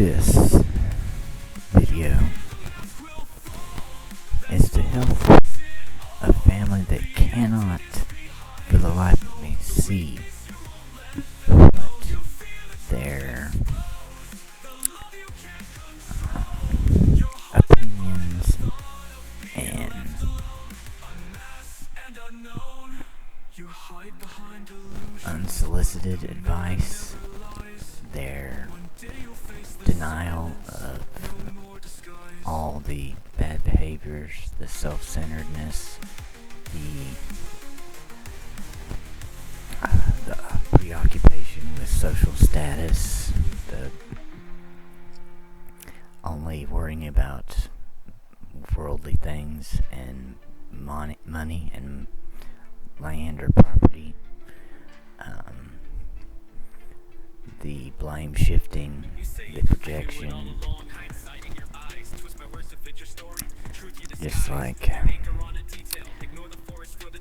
This video is to help a family that cannot, for the life of me, see what their opinions and unsolicited advice, their denial of all the bad behaviors, the self-centeredness, the preoccupation with social status, the only worrying about worldly things and money and land or property, the blame shifting, the projection, just like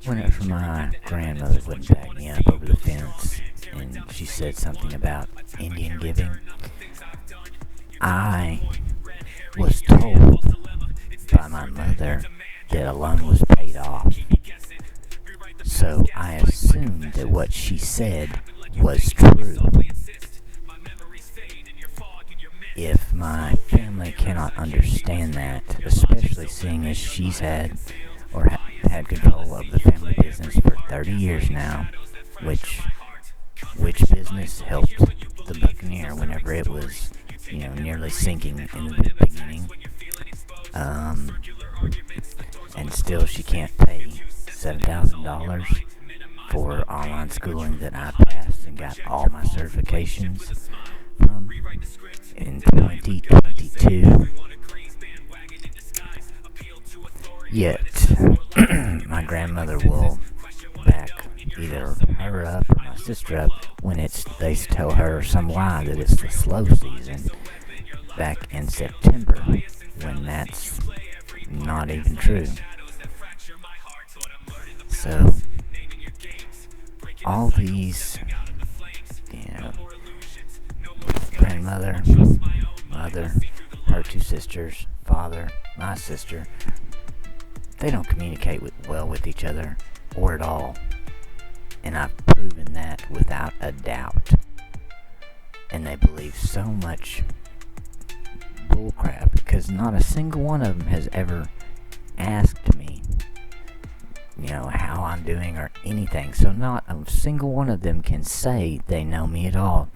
whenever my grandmother wouldn't back me up over the fence and she said something about Indian giving, I was told by my mother that a loan was paid off. So I assumed that what she said was true. If my family cannot understand that, especially seeing as she's had control of the family business for 30 years now, which business helped the Buccaneer whenever it was, nearly sinking in the beginning, and still she can't pay $7,000 for online schooling that I passed and got all my certifications from in 2022. Yet, my grandmother will back either her up or my sister up when they tell her some lie that it's the slow season back in September, when that's not even true. So, all these, grandmother, mother, her two sisters, father, my sister, they don't communicate well with each other or at all. And I've proven that without a doubt. And they believe so much bullcrap because not a single one of them has ever asked me, how I'm doing or anything. So not a single one of them can say they know me at all.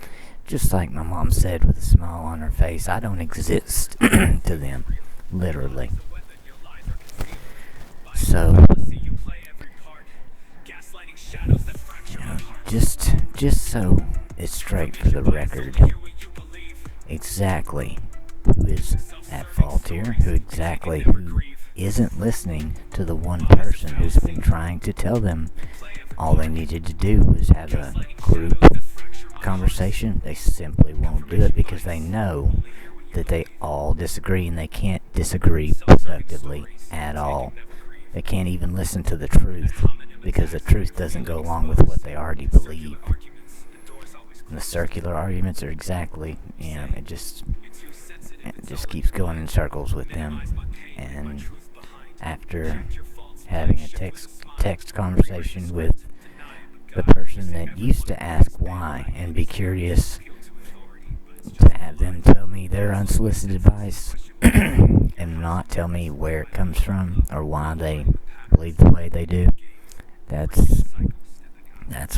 Just like my mom said with a smile on her face, I don't exist to them, literally. So, just so it's straight for the record, exactly who is at fault here, who isn't listening to the one person who's been trying to tell them all they needed to do was have a group conversation. They simply won't do it because they know that they all disagree, and they can't disagree productively at all. They can't even listen to the truth because the truth doesn't go along with what they already believe. And the circular arguments are exactly, it just keeps going in circles with them. And after having a text conversation with the person that used to ask why and be curious, to have them tell me their unsolicited advice and not tell me where it comes from or why they believe the way they do, that's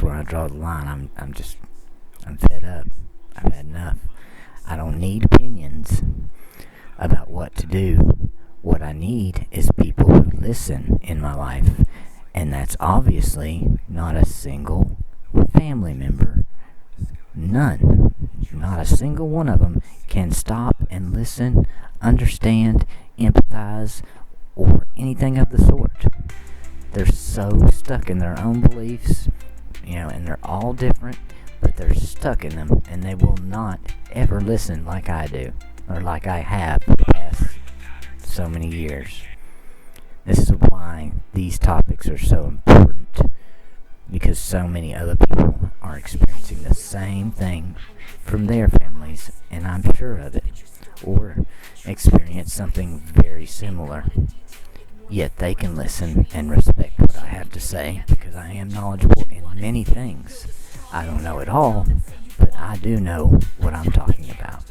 where I draw the line. I'm fed up. I've had enough. I don't need opinions about what to do. What I need is people who listen in my life, and that's obviously not a single family member. None. Not a single one of them can stop and listen, understand, empathize, or anything of the sort. They're so stuck in their own beliefs, and they're all different, but they're stuck in them, and they will not ever listen like I do, or like I have for the past so many years. This is why these topics are so important, because so many other people are experiencing the same thing from their family families, and I'm sure of it, or experience something very similar. Yet they can listen and respect what I have to say because I am knowledgeable in many things. I don't know it all, but I do know what I'm talking about.